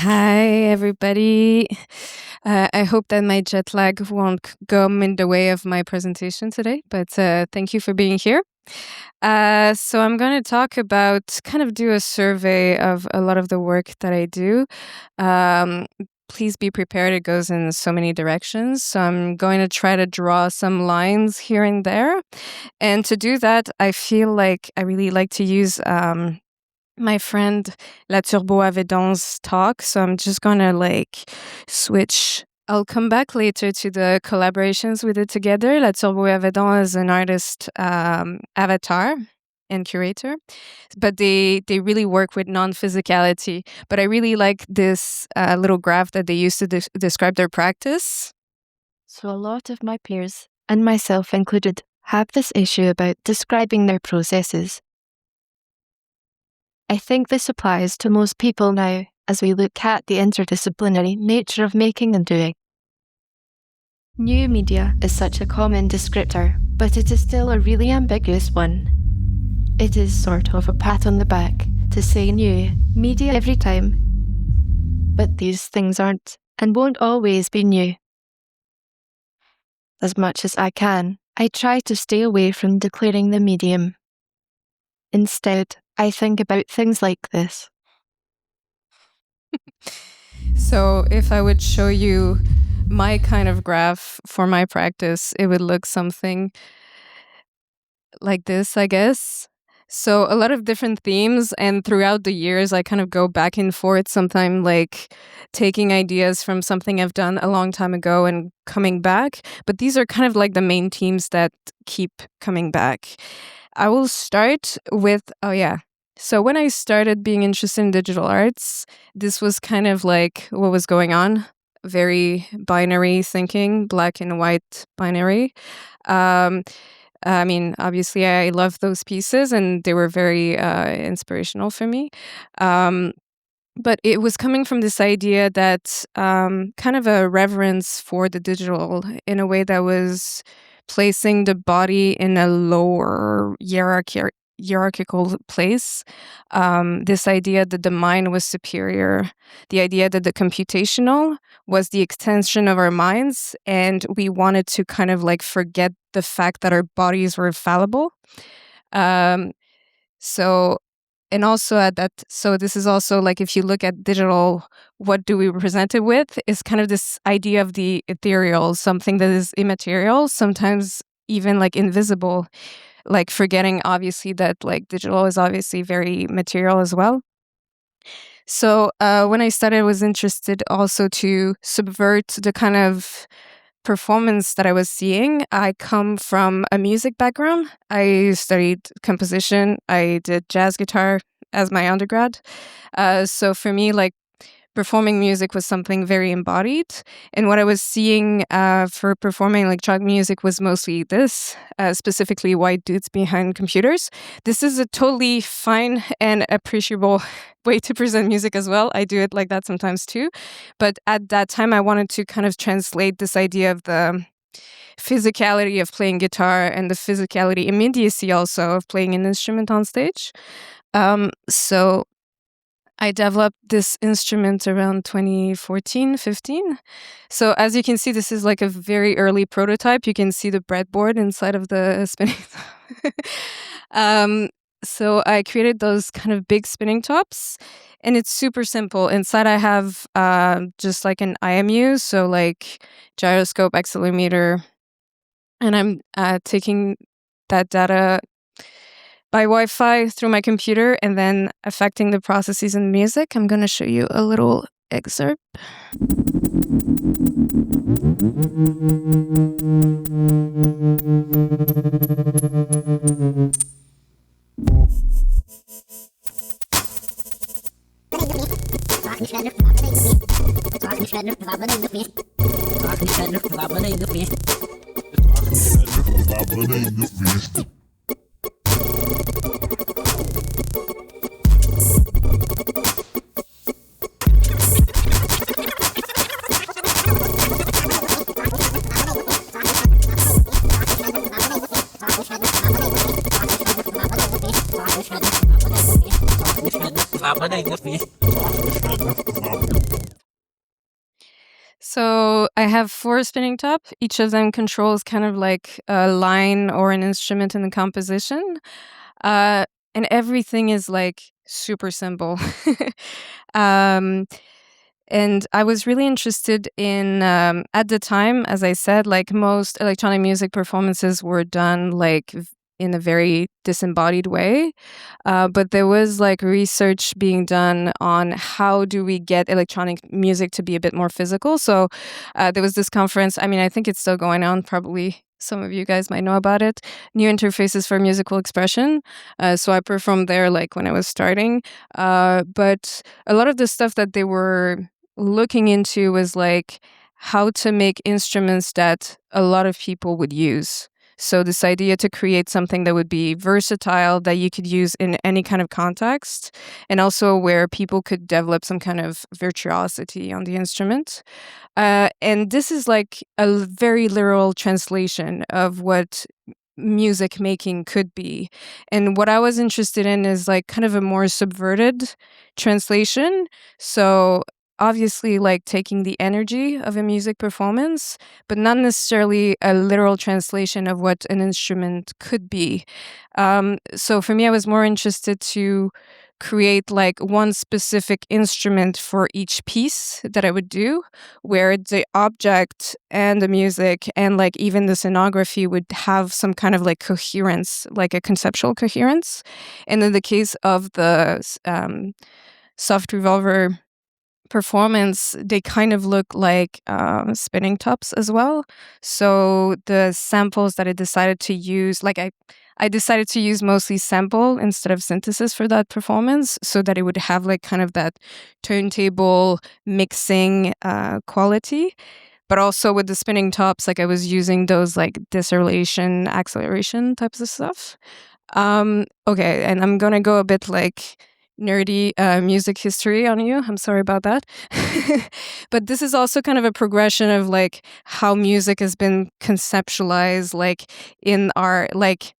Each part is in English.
Hi, everybody. I hope that my jet lag won't come in the way of my presentation today, but thank you for being here. So I'm going to talk about, kind of do a survey of a lot of the work that I do. Please be prepared, it goes in so many directions. So I'm going to try to draw some lines here and there. And to do that, I feel like I really like to use my friend La Turbo Avedon's talk. So I'm just going to switch. I'll come back later to the collaborations we did together. La Turbo Avedon is an artist avatar and curator, but they really work with non-physicality. But I really like this little graph that they use to describe their practice. So a lot of my peers, and myself included, have this issue about describing their processes. I think this applies to most people now as we look at the interdisciplinary nature of making and doing. New media is such a common descriptor, but it is still a really ambiguous one. It is sort of a pat on the back to say new media every time. But these things aren't and won't always be new. As much as I can, I try to stay away from declaring the medium. Instead, I think about things like this. So if I would show you my kind of graph for my practice, it would look something like this, I guess. So a lot of different themes, and throughout the years, I kind of go back and forth, sometimes taking ideas from something I've done a long time ago and coming back. But these are kind of like the main themes that keep coming back. I will start with, So when I started being interested in digital arts, this was kind of like what was going on. Very binary thinking, black and white binary. Obviously, I love those pieces and they were very inspirational for me. But it was coming from this idea that kind of a reverence for the digital in a way that was placing the body in a lower hierarchical place. This idea that the mind was superior, the idea that the computational was the extension of our minds, and we wanted to kind of forget the fact that our bodies were fallible. So this is also if you look at digital, what do we represent it with? Is kind of this idea of the ethereal, something that is immaterial, sometimes even invisible, forgetting obviously that digital is obviously very material as well. So when I started, I was interested also to subvert the kind of performance that I was seeing. I come from a music background. I studied composition. I did jazz guitar as my undergrad. So for me, performing music was something very embodied. And what I was seeing for performing electronic music was mostly this, specifically white dudes behind computers. This is a totally fine and appreciable way to present music as well. I do it like that sometimes too. But at that time, I wanted to kind of translate this idea of the physicality of playing guitar and the physicality, immediacy also of playing an instrument on stage. So I developed this instrument around 2014-15. So as you can see, this is a very early prototype. You can see the breadboard inside of the spinning top. So I created those kind of big spinning tops, and it's super simple. Inside I have just an IMU, so gyroscope, accelerometer, and I'm taking that data by Wi-Fi through my computer and then affecting the processes in music. I'm going to show you a little excerpt. So I have 4 spinning top. Each of them controls kind of like a line or an instrument in the composition. And everything is like super simple. um, and I was really interested in, at the time, as I said, like most electronic music performances were done like in a very disembodied way. But there was like research being done on how do we get electronic music to be a bit more physical. So there was this conference. I mean, I think it's still going on. Probably some of you guys might know about it. New Interfaces for Musical Expression. So I performed there like when I was starting. But a lot of the stuff that they were looking into was like how to make instruments that a lot of people would use. So this idea to create something that would be versatile, that you could use in any kind of context, and also where people could develop some kind of virtuosity on the instrument. And this is like a very literal translation of what music making could be. And what I was interested in is like kind of a more subverted translation. So obviously like taking the energy of a music performance, but not necessarily a literal translation of what an instrument could be. So for me, I was more interested to create like one specific instrument for each piece that I would do, where the object and the music and like even the scenography would have some kind of like coherence, like a conceptual coherence. And in the case of the Soft Revolver performance, they kind of look like spinning tops as well. So the samples that I decided to use, like I decided to use mostly sample instead of synthesis for that performance, so that it would have like kind of that turntable mixing quality. But also with the spinning tops, like I was using those like deceleration, acceleration types of stuff. Okay, and I'm gonna go a bit like nerdy music history on you. I'm sorry about that. But this is also kind of a progression of like how music has been conceptualized, like in our like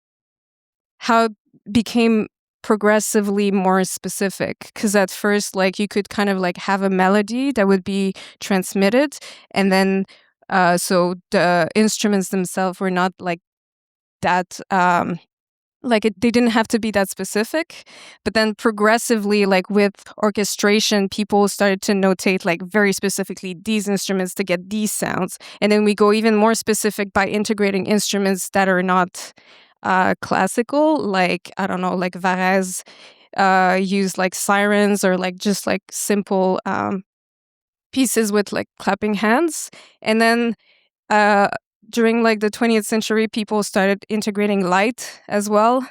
how it became progressively more specific. Because at first, like you could kind of like have a melody that would be transmitted, and then so the instruments themselves were not like that. They didn't have to be that specific, but then progressively, like with orchestration, people started to notate like very specifically these instruments to get these sounds, and then we go even more specific by integrating instruments that are not classical, like I don't know, like Varese used like sirens or like just like simple pieces with like clapping hands, and then during like the 20th century, people started integrating light as well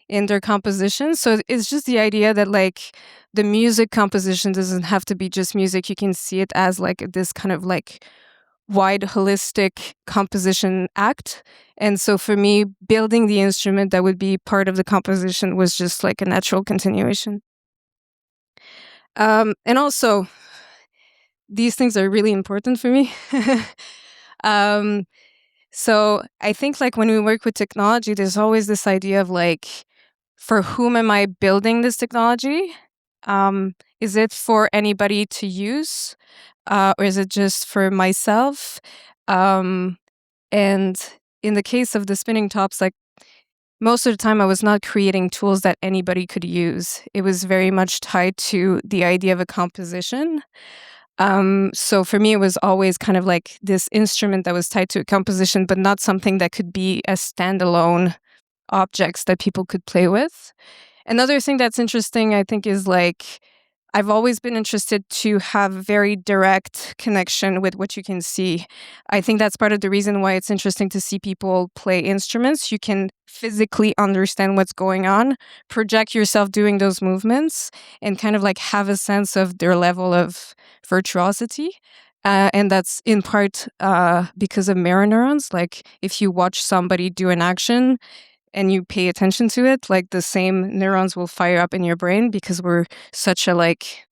in their composition. So it's just the idea that like the music composition doesn't have to be just music. You can see it as like this kind of like wide holistic composition act. And so for me, building the instrument that would be part of the composition was just like a natural continuation. And also, these things are really important for me. um, So I think like when we work with technology, there's always this idea of like, for whom am I building this technology? Is it for anybody to use? Or is it just for myself? And in the case of the spinning tops, like most of the time I was not creating tools that anybody could use. It was very much tied to the idea of a composition. So for me, it was always kind of like this instrument that was tied to a composition, but not something that could be as standalone objects that people could play with. Another thing that's interesting, I think, is like I've always been interested to have very direct connection with what you can see. I think that's part of the reason why it's interesting to see people play instruments. You can physically understand what's going on, project yourself doing those movements, and kind of like have a sense of their level of virtuosity. And that's in part because of mirror neurons. Like if you watch somebody do an action and you pay attention to it, like the same neurons will fire up in your brain because we're such a like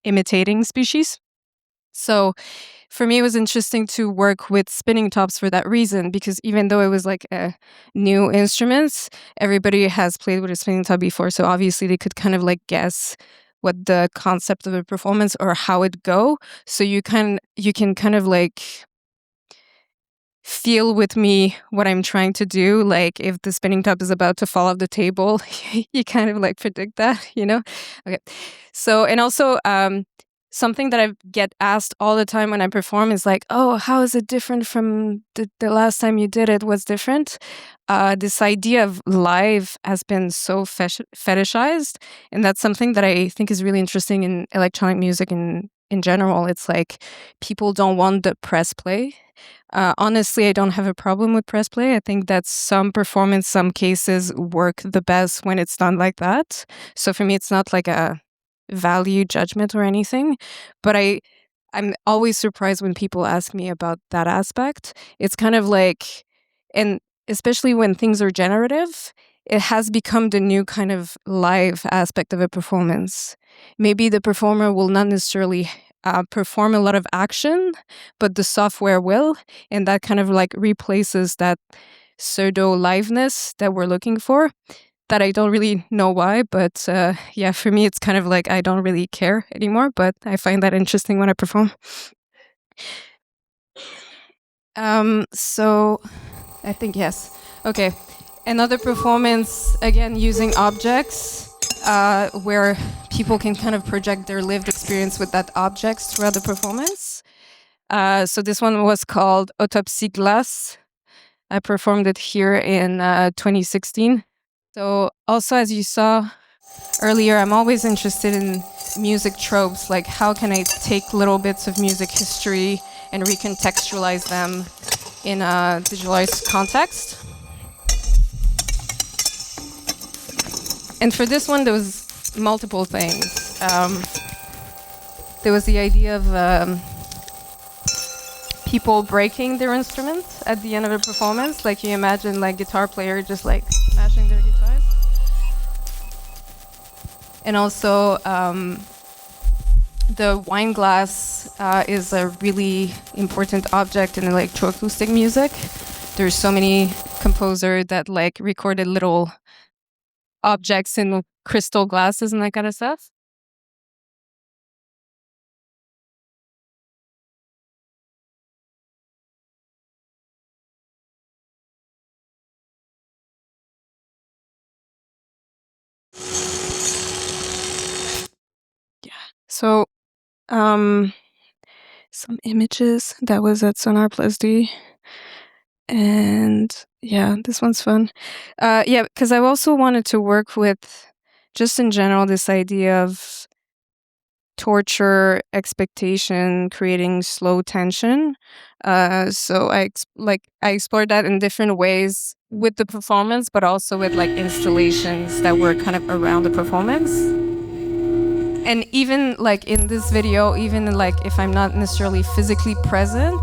imitating species. So for me, it was interesting to work with spinning tops for that reason, because even though it was like a new instrument, everybody has played with a spinning top before. So obviously they could kind of like guess what the concept of a performance or how it go. So you can kind of like feel with me what I'm trying to do. Like if the spinning top is about to fall off the table, you kind of like predict that, you know? Okay. So, and also, something that I get asked all the time when I perform is like, oh, how is it different from the last time you did it? What's different? This idea of live has been so fetishized. And that's something that I think is really interesting in electronic music in general. It's like people don't want the press play. Honestly, I don't have a problem with press play. I think that some performance, some cases work the best when it's done like that. So for me, it's not like a value judgment or anything, but I'm always surprised when people ask me about that aspect. It's kind of like, and especially when things are generative, it has become the new kind of live aspect of a performance. Maybe the performer will not necessarily perform a lot of action, but the software will, and that kind of like replaces that pseudo liveness that we're looking for. That I don't really know why, but yeah, for me, it's kind of like I don't really care anymore, but I find that interesting when I perform. So I think yes. Okay. Another performance, again, using objects, where people can kind of project their lived experience with that objects throughout the performance. So this one was called Autopsie Glace. I performed it here in 2016. So also, as you saw earlier, I'm always interested in music tropes, like how can I take little bits of music history and recontextualize them in a digitalized context. And for this one, there was multiple things. There was the idea of people breaking their instruments at the end of a performance. Like you imagine like guitar player just like smashing their guitars. And also the wine glass is a really important object in electroacoustic music. There's so many composers that like recorded little objects in crystal glasses and that kind of stuff. So, some images that was at Sónar Plus D, and yeah, this one's fun. Yeah, because I also wanted to work with, just in general, this idea of torture, expectation, creating slow tension. So I explored that in different ways with the performance, but also with like installations that were kind of around the performance. And even like in this video, even like if I'm not necessarily physically present,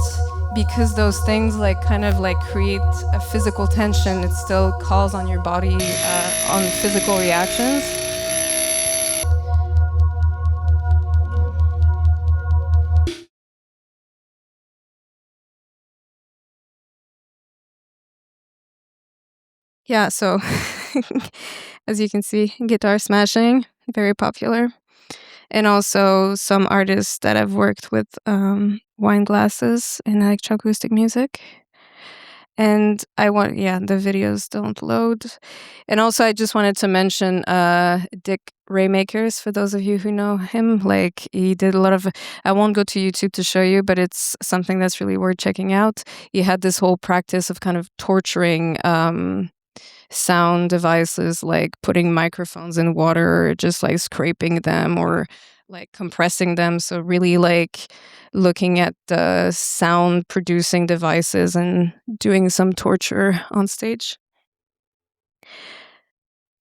because those things like kind of like create a physical tension, it still calls on your body, on physical reactions. Yeah, so as you can see, guitar smashing, very popular. And also some artists that have worked with wine glasses in electroacoustic music. And the videos don't load. And also I just wanted to mention Dick Raymakers, for those of you who know him. Like he did a lot of, I won't go to YouTube to show you, but it's something that's really worth checking out. He had this whole practice of kind of torturing sound devices, like putting microphones in water or just like scraping them or like compressing them. So really like looking at the sound producing devices and doing some torture on stage.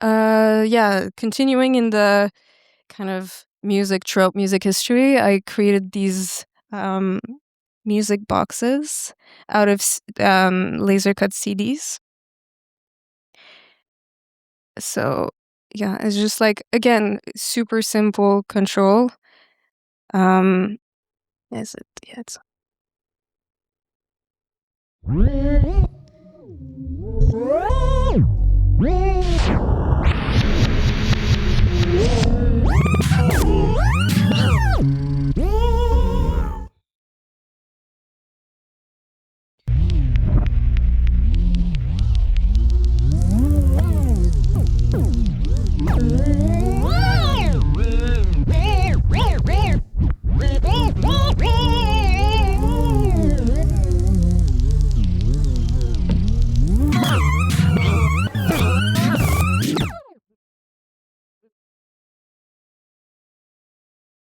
Continuing in the kind of music trope, music history, I created these music boxes out of laser cut CDs. So yeah, it's just like, again, super simple control. Is it? Yeah, it's.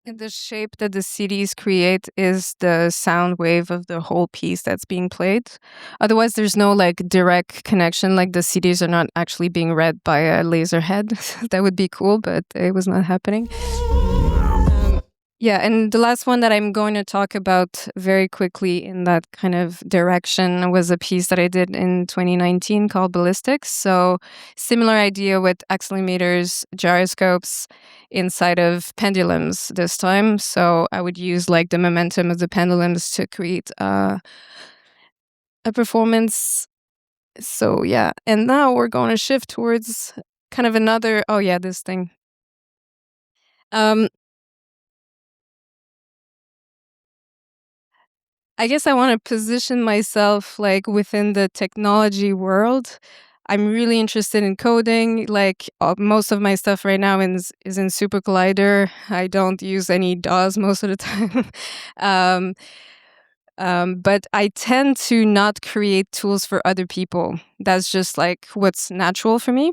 And the shape that the CDs create is the sound wave of the whole piece that's being played. Otherwise, there's no like direct connection. Like the CDs are not actually being read by a laser head. That would be cool, but it was not happening. Yeah, and the last one that I'm going to talk about very quickly in that kind of direction was a piece that I did in 2019 called Ballistics. So, similar idea with accelerometers, gyroscopes inside of pendulums this time. So, I would use like the momentum of the pendulums to create a performance. So, yeah, and now we're going to shift towards kind of another, oh, yeah, this thing. I guess I want to position myself like within the technology world. I'm really interested in coding. Like most of my stuff right now is in Super Collider. I don't use any DAWs most of the time. um, but I tend to not create tools for other people. That's just like what's natural for me.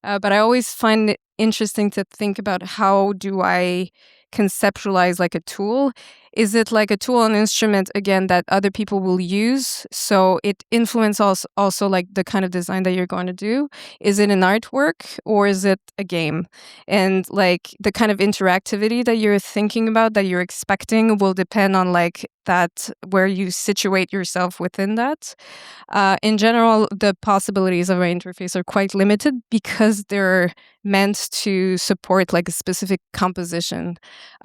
But I always find it interesting to think about how do I conceptualize like a tool. Is it like a tool and instrument again that other people will use? So it influences also like the kind of design that you're going to do. Is it an artwork or is it a game? And like the kind of interactivity that you're thinking about, that you're expecting, will depend on like that, where you situate yourself within that. In general, the possibilities of our interface are quite limited because they're meant to support like a specific composition.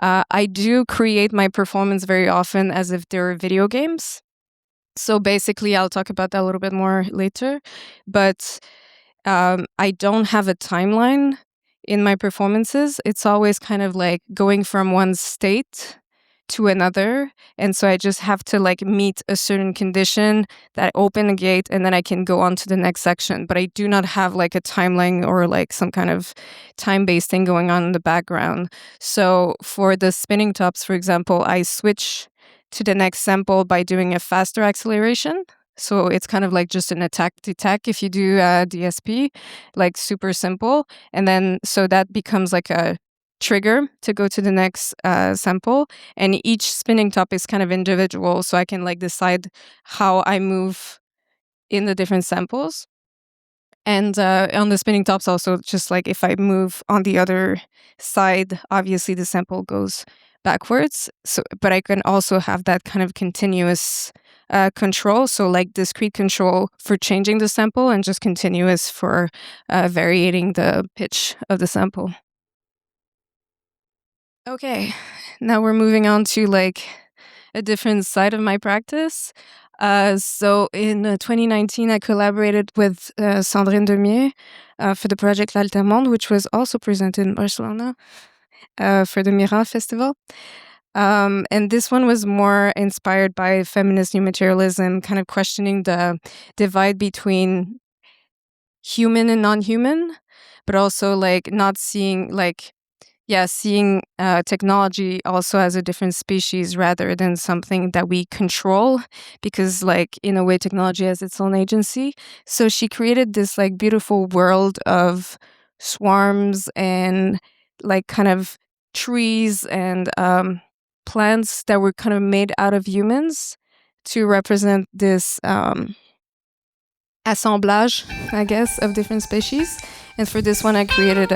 I do create my performance very often as if they're video games. So basically, I'll talk about that a little bit more later. But I don't have a timeline in my performances. It's always kind of like going from one state to another. And so I just have to like meet a certain condition that open a gate and then I can go on to the next section. But I do not have like a timeline or like some kind of time-based thing going on in the background. So for the spinning tops, for example, I switch to the next sample by doing a faster acceleration. So it's kind of like just an attack detect if you do DSP, like super simple. And then so that becomes like a trigger to go to the next sample. And each spinning top is kind of individual. So I can like decide how I move in the different samples. And on the spinning tops also, just like if I move on the other side, obviously the sample goes backwards. So, but I can also have that kind of continuous control. So like discrete control for changing the sample and just continuous for varying the pitch of the sample. Okay, now we're moving on to like a different side of my practice. So in 2019, I collaborated with Sandrine Demier for the project L'Altermonde, which was also presented in Barcelona for the Myriam Festival. And this one was more inspired by feminist new materialism, kind of questioning the divide between human and non-human, but also like not seeing like, seeing technology also as a different species rather than something that we control, because like in a way technology has its own agency. So she created this like beautiful world of swarms and like kind of trees and plants that were kind of made out of humans to represent this assemblage, I guess, of different species. And for this one I created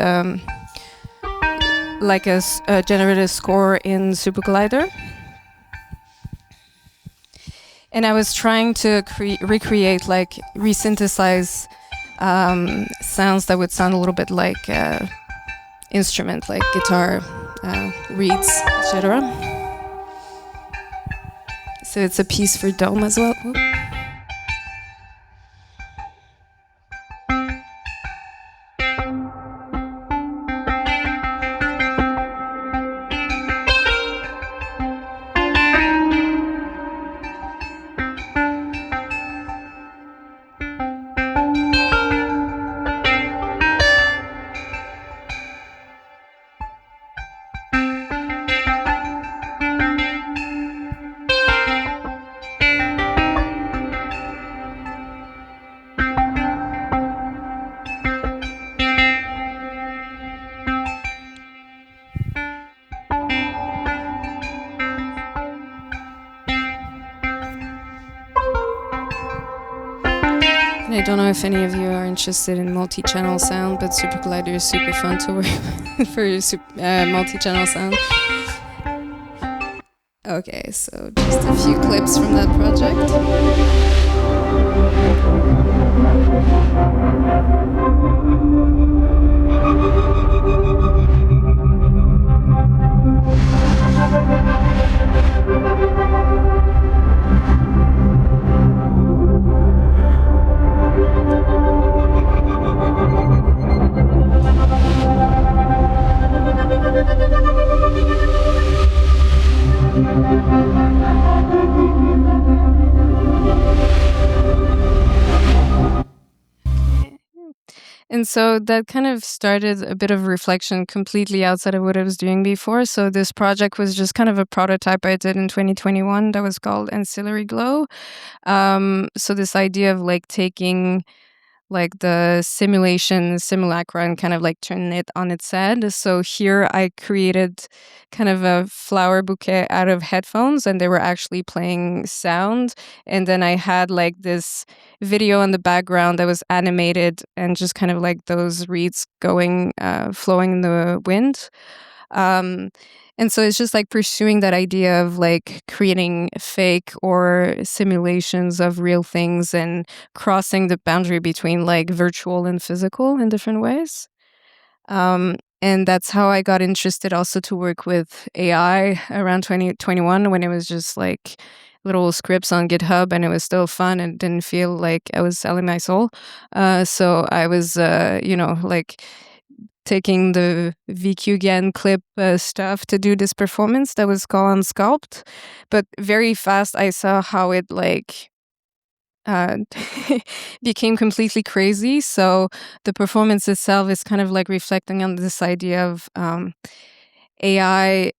like a generative score in Super Collider. And I was trying to recreate, like resynthesize sounds that would sound a little bit like instrument, like guitar, reeds, etc. So it's a piece for dome as well. Ooh. And I don't know if any of you are interested in multi-channel sound, but Super Collider is super fun to work with for multi-channel sound. Okay, so just a few clips from that project. And so that kind of started a bit of reflection completely outside of what I was doing before. So this project was just kind of a prototype I did in 2021 that was called Ancillary Glow. So this idea of like taking like the simulacra and kind of like turning it on its head. So here I created kind of a flower bouquet out of headphones and they were actually playing sound. And then I had like this video in the background that was animated and just kind of like those reeds going, flowing in the wind. And so it's just like pursuing that idea of like creating fake or simulations of real things and crossing the boundary between like virtual and physical in different ways. And that's how I got interested also to work with AI around 2021 when it was just like little scripts on GitHub and it was still fun and didn't feel like I was selling my soul. So I was, like taking the VQGAN clip stuff to do this performance that was called on Sculpt. But very fast I saw how it like became completely crazy. So the performance itself is kind of like reflecting on this idea of AI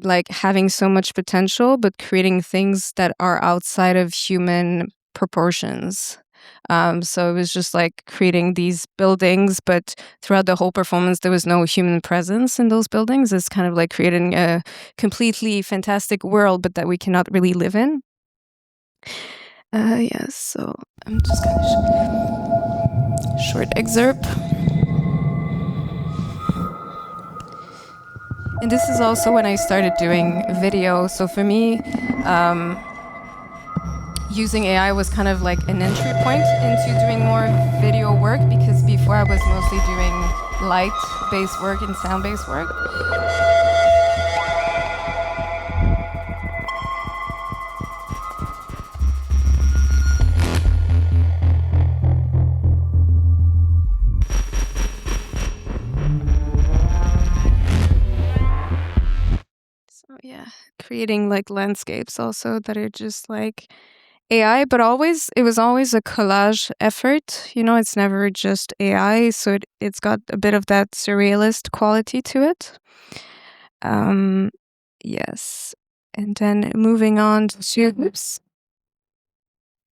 like having so much potential, but creating things that are outside of human proportions. So it was just like creating these buildings, but throughout the whole performance, there was no human presence in those buildings. It's kind of like creating a completely fantastic world, but that we cannot really live in. Yes, so I'm just going to short excerpt. And this is also when I started doing video. So for me, using AI was kind of like an entry point into doing more video work, because before I was mostly doing light-based work and sound-based work. So yeah, creating like landscapes also that are just like AI, but it was always a collage effort. You know, it's never just AI, so it's got a bit of that surrealist quality to it. Yes. And then moving on to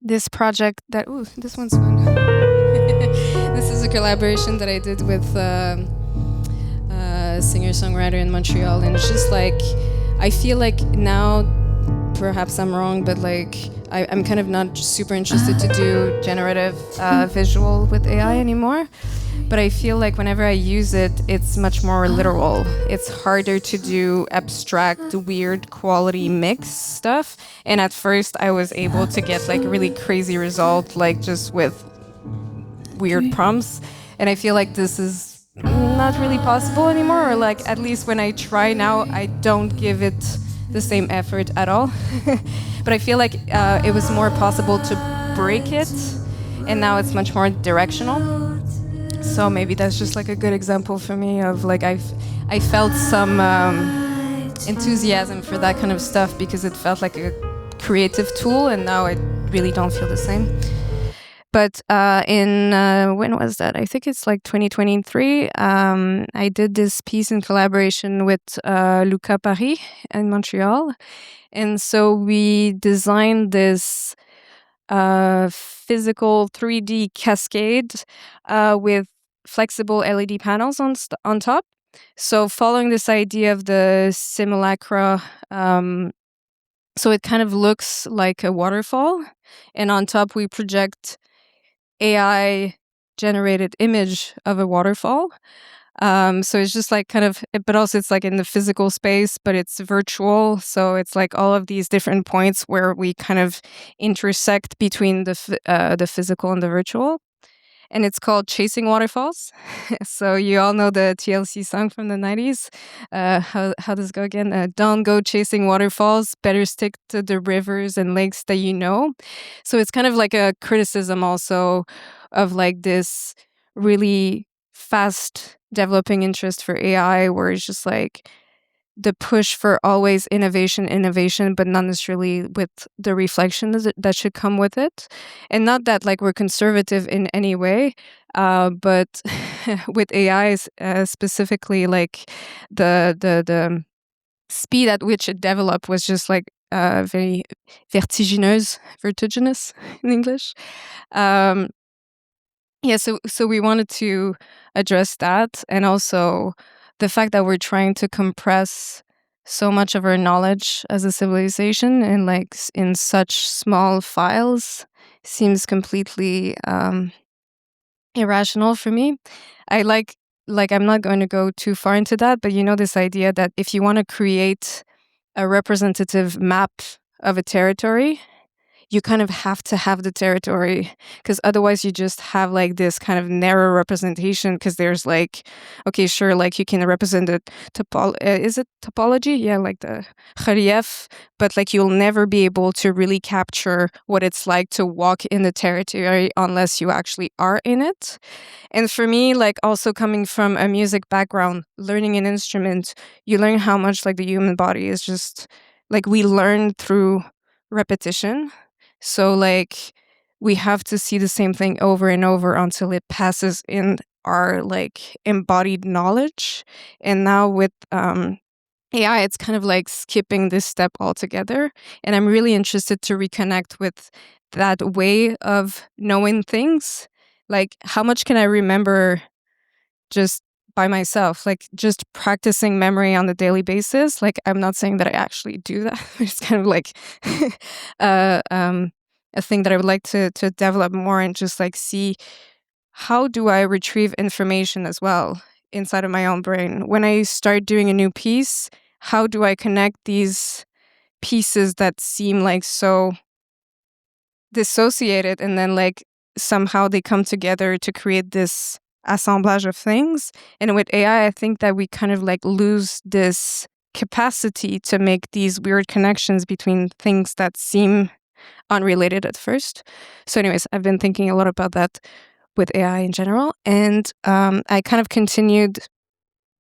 this project that, this one's fun. This is a collaboration that I did with a singer-songwriter in Montreal, and it's just like, I feel like now, perhaps I'm wrong, but like I'm kind of not super interested to do generative visual with AI anymore. But I feel like whenever I use it, it's much more literal. It's harder to do abstract, weird quality mix stuff. And at first I was able to get like a really crazy result, like just with weird prompts. And I feel like this is not really possible anymore, or like at least when I try now, I don't give it the same effort at all. But I feel like it was more possible to break it, and now it's much more directional. So maybe that's just like a good example for me of like I felt some enthusiasm for that kind of stuff because it felt like a creative tool, and now I really don't feel the same. But in when was that? I think it's like 2023. I did this piece in collaboration with Luca Paris in Montreal, and so we designed this physical 3D cascade with flexible LED panels on top. So following this idea of the simulacra, so it kind of looks like a waterfall, and on top we project AI generated image of a waterfall. So it's just like kind of, but also it's like in the physical space, but it's virtual. So it's like all of these different points where we kind of intersect between the physical and the virtual. And it's called Chasing Waterfalls. So you all know the TLC song from the 90s. How does it go again? Don't go chasing waterfalls. Better stick to the rivers and lakes that you know. So it's kind of like a criticism also of like this really fast developing interest for AI, where it's just like the push for always innovation, but not necessarily with the reflection that should come with it. And not that like we're conservative in any way, but with AI specifically, like the speed at which it developed was just like very vertiginous in English. Yeah, so we wanted to address that, and also the fact that we're trying to compress so much of our knowledge as a civilization in like in such small files seems completely irrational for me. I like I'm not going to go too far into that, but you know this idea that if you want to create a representative map of a territory, you kind of have to have the territory, because otherwise you just have like this kind of narrow representation, because there's like, okay, sure, like you can represent the is it topology? Yeah, like the relief, but like you'll never be able to really capture what it's like to walk in the territory unless you actually are in it. And for me, like also coming from a music background, learning an instrument, you learn how much like the human body is just like we learn through repetition. So like we have to see the same thing over and over until it passes in our like embodied knowledge. And now with AI, it's kind of like skipping this step altogether. And I'm really interested to reconnect with that way of knowing things. Like how much can I remember just by myself, like just practicing memory on a daily basis? Like I'm not saying that I actually do that. It's kind of like uh, um, a thing that I would like to develop more, and just like see how do I retrieve information as well inside of my own brain. When I start doing a new piece, how do I connect these pieces that seem like so dissociated, and then like somehow they come together to create this assemblage of things. And with AI, I think that we kind of like lose this capacity to make these weird connections between things that seem unrelated at first. So anyways, I've been thinking a lot about that with AI in general. And I kind of continued,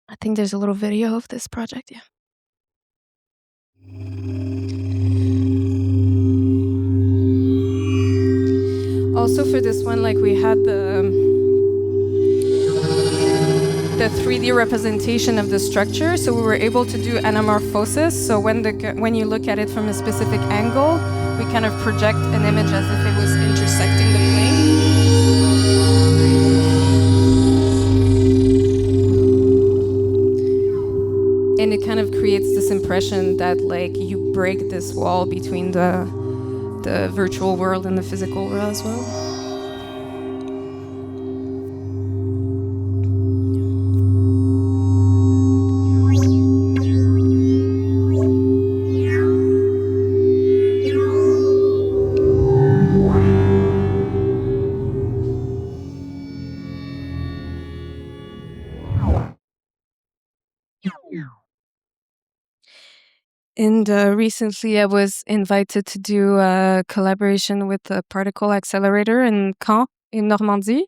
I think there's a little video of this project, yeah. Also for this one, like we had the 3D representation of the structure, so we were able to do anamorphosis. So when you look at it from a specific angle, we kind of project an image as if it was intersecting the plane. And it kind of creates this impression that like you break this wall between the virtual world and the physical world as well. And recently I was invited to do a collaboration with a particle accelerator in Caen, in Normandy.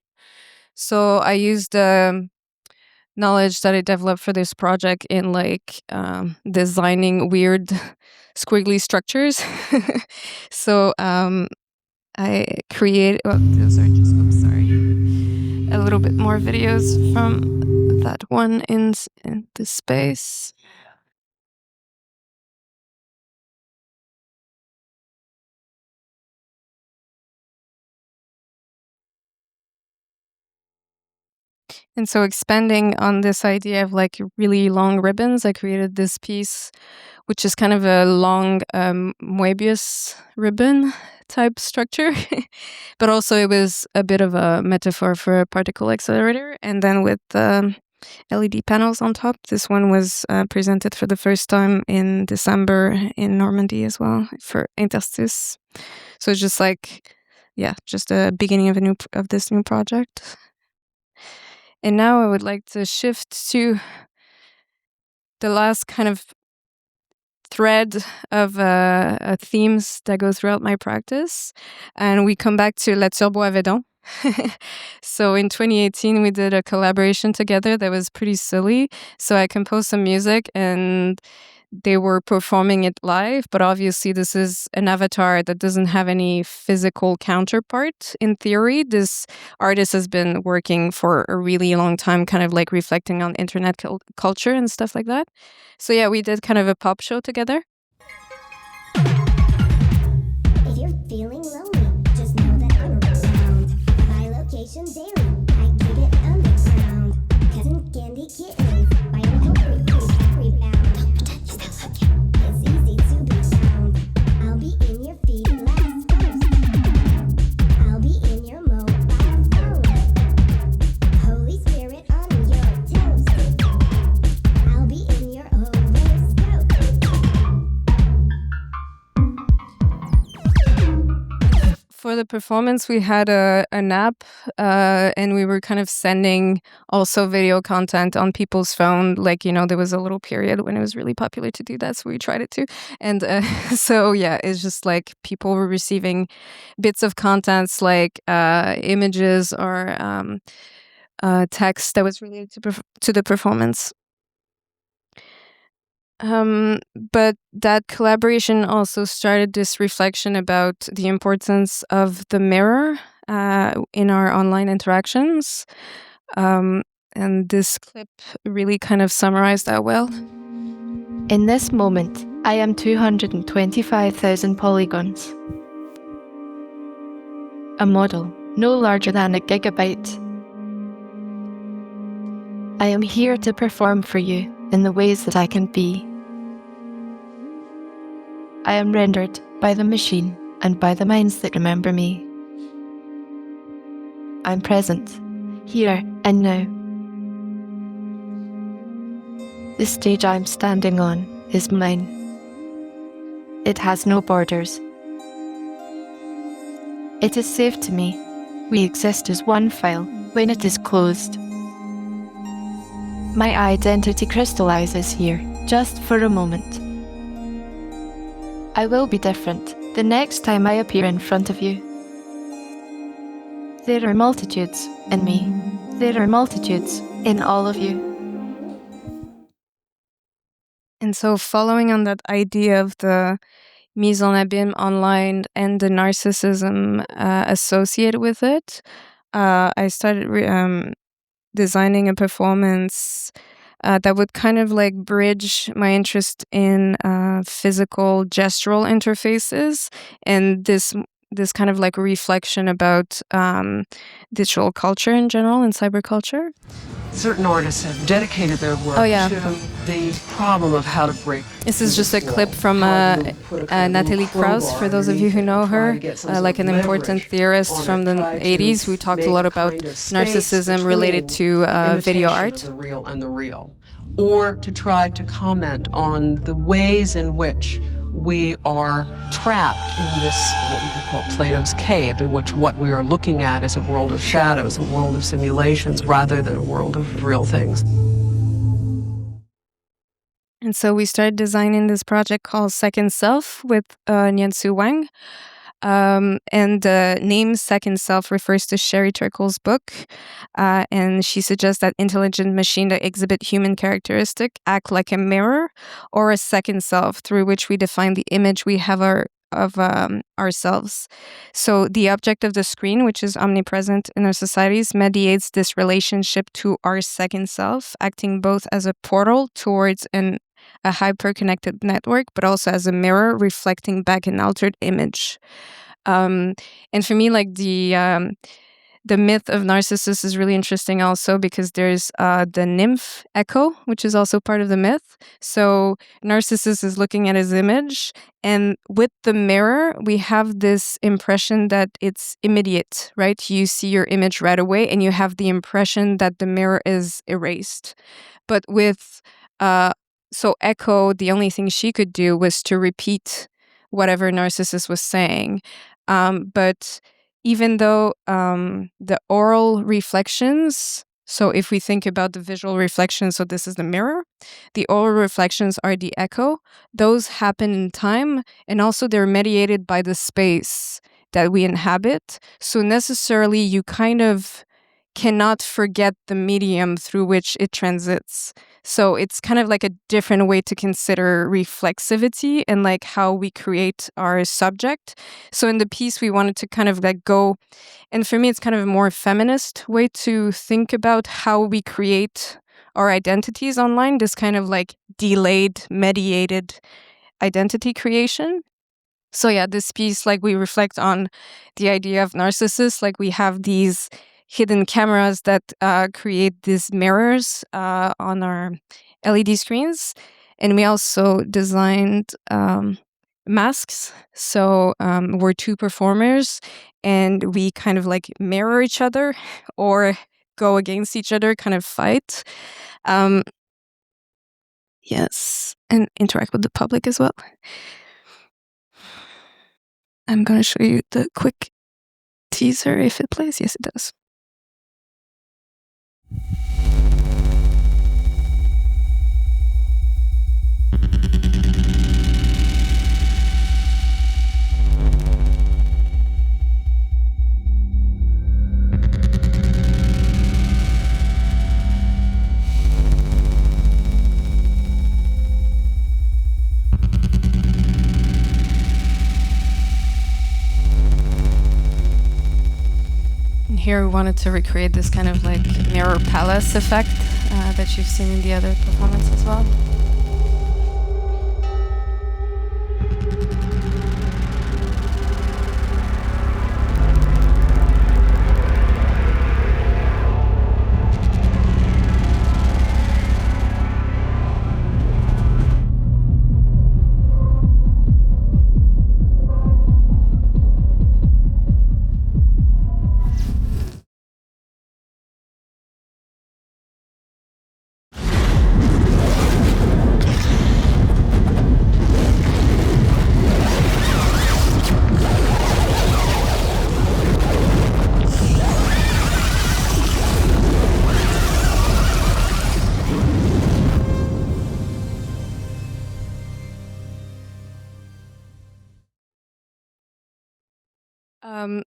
So I used the knowledge that I developed for this project in like designing weird squiggly structures. So I create, well, those are just, oops, sorry, a little bit more videos from that one in this space. And so expanding on this idea of like really long ribbons, I created this piece which is kind of a long Moebius ribbon type structure. But also it was a bit of a metaphor for a particle accelerator. And then with LED panels on top. This one was presented for the first time in December in Normandy as well for Interstice. So it's just like, just the beginning of this new project. And now I would like to shift to the last kind of thread of themes that go throughout my practice. And we come back to La Turbo Avedon. So in 2018, we did a collaboration together that was pretty silly. So I composed some music and they were performing it live, but obviously this is an avatar that doesn't have any physical counterpart. In theory, this artist has been working for a really long time, kind of like reflecting on internet culture and stuff like that. So yeah, we did kind of a pop show together. If you're feeling lonely, just know that I'm around. My location daily, I keep it underground. Cousin candy kittens, biological rebound. It's easy to be found. I'll be in your feed last post. I'll be in your mobile phone. Holy Spirit on your toes. I'll be in your horoscope. For the performance, we had an app, and we were kind of sending also video content on people's phone. Like, there was a little period when it was really popular to do that, so we tried it too. And so, yeah, it's just like people were receiving bits of contents like images or text that was related to the performance. But that collaboration also started this reflection about the importance of the mirror in our online interactions. And this clip really kind of summarized that well. In this moment, I am 225,000 polygons. A model no larger than a gigabyte. I am here to perform for you in the ways that I can be. I am rendered by the machine and by the minds that remember me. I'm present, here and now. The stage I'm standing on is mine. It has no borders. It is safe to me. We exist as one file when it is closed. My identity crystallizes here, just for a moment. I will be different the next time I appear in front of you. There are multitudes in me. There are multitudes in all of you. And so following on that idea of the mise en abîme online and the narcissism associated with it, I started designing a performance that would kind of like bridge my interest in physical gestural interfaces and this kind of like reflection about digital culture in general and cyberculture. Certain artists have dedicated their work to the problem of how to break. This is just a clip from Nathalie Krauss, for those of you who know her, like an important theorist from the 80s who talked a lot about narcissism related to video art. The real and the real. Or to try to comment on the ways in which we are trapped in this, what we could call Plato's cave, in which what we are looking at is a world of shadows, a world of simulations, rather than a world of real things. And so we started designing this project called Second Self with Niansu Wang. And the name Second Self refers to Sherry Turkle's book. And she suggests that intelligent machines that exhibit human characteristics act like a mirror or a second self through which we define the image we have of ourselves. So the object of the screen, which is omnipresent in our societies, mediates this relationship to our second self, acting both as a portal towards a hyper-connected network, but also as a mirror reflecting back an altered image. And for me, like the the myth of Narcissus is really interesting also because there's the nymph echo, which is also part of the myth. So Narcissus is looking at his image, and with the mirror, we have this impression that it's immediate, right? You see your image right away, and you have the impression that the mirror is erased. But with so Echo, the only thing she could do was to repeat whatever Narcissus was saying. But even though the oral reflections, so if we think about the visual reflections, so this is the mirror, the oral reflections are the echo, those happen in time, and also they're mediated by the space that we inhabit. So necessarily you kind of cannot forget the medium through which it transits. So it's kind of like a different way to consider reflexivity and like how we create our subject. So in the piece, we wanted to kind of like go, and for me, it's kind of a more feminist way to think about how we create our identities online, this kind of like delayed, mediated identity creation. So yeah, this piece, like we reflect on the idea of Narcissus, like we have these hidden cameras that create these mirrors on our LED screens. And we also designed masks. So we're two performers and we kind of like mirror each other or go against each other, kind of fight. Yes, and interact with the public as well. I'm going to show you the quick teaser if it plays. Yes, it does. Here we wanted to recreate this kind of like mirror palace effect that you've seen in the other performance as well.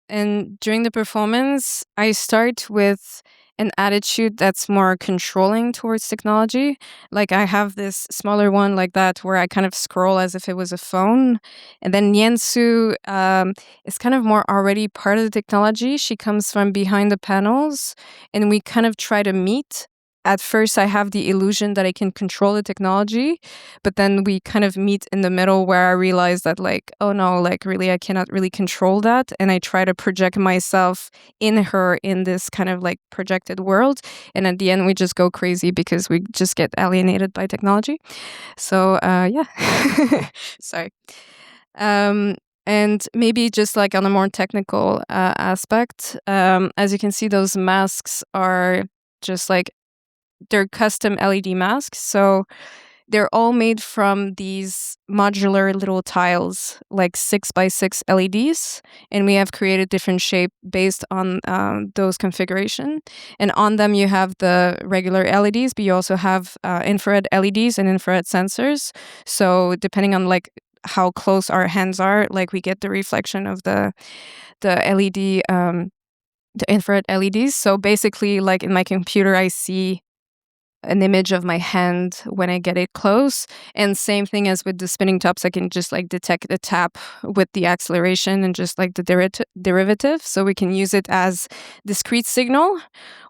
And during the performance, I start with an attitude that's more controlling towards technology. Like I have this smaller one like that where I kind of scroll as if it was a phone. And then Niensu is kind of more already part of the technology. She comes from behind the panels and we kind of try to meet. At first, I have the illusion that I can control the technology, but then we kind of meet in the middle where I realize that like, oh no, like really, I cannot really control that. And I try to project myself in her in this kind of like projected world. And at the end, we just go crazy because we just get alienated by technology. So yeah, sorry. And maybe just like on a more technical aspect, as you can see, those masks are just like they're custom LED masks. So they're all made from these modular little tiles, like 6x6 LEDs. And we have created different shape based on those configuration. And on them, you have the regular LEDs, but you also have infrared LEDs and infrared sensors. So depending on like how close our hands are, like we get the reflection of the LED, the infrared LEDs. So basically, like in my computer, I see an image of my hand when I get it close. And same thing as with the spinning tops, I can just like detect the tap with the acceleration and just like the derivative. So we can use it as discrete signal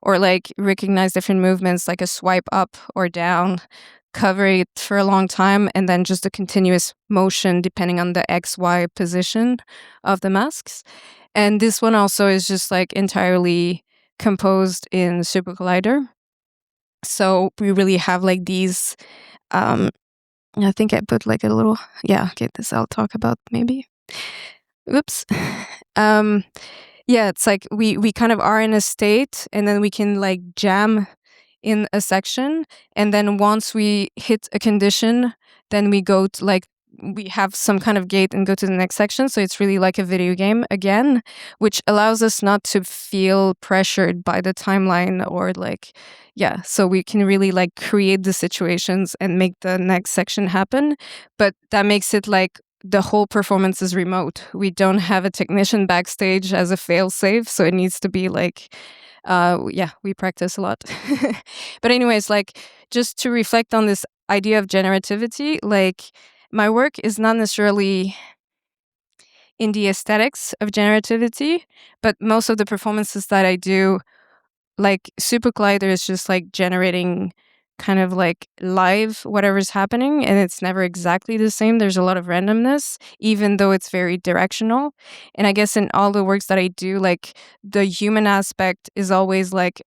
or like recognize different movements like a swipe up or down cover it for a long time and then just a continuous motion depending on the XY position of the masks. And this one also is just like entirely composed in Super Collider. So we really have like these, I think I put like a little, okay, this I'll talk about maybe. Oops. Yeah, it's like we kind of are in a state and then we can like jam in a section, and then once we hit a condition, then we go to like we have some kind of gate and go to the next section. So it's really like a video game again, which allows us not to feel pressured by the timeline or like, so we can really like create the situations and make the next section happen. But that makes it like the whole performance is remote. We don't have a technician backstage as a fail-safe, so it needs to be like we practice a lot. But anyways, like just to reflect on this idea of generativity, like my work is not necessarily in the aesthetics of generativity, but most of the performances that I do, like Super Collider is just like generating kind of like live whatever's happening, and it's never exactly the same. There's a lot of randomness, even though it's very directional. And I guess in all the works that I do, like the human aspect is always like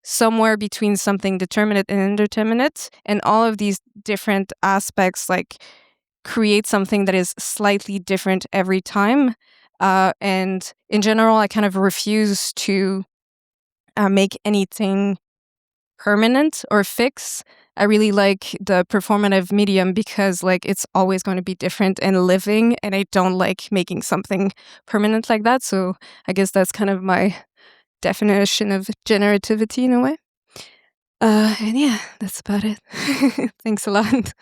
somewhere between something determinate and indeterminate, and all of these different aspects like create something that is slightly different every time. And in general, I kind of refuse to make anything permanent or fix. I really like the performative medium because like it's always going to be different and living, and I don't like making something permanent like that. So I guess that's kind of my definition of generativity in a way. And yeah, that's about it. Thanks a lot.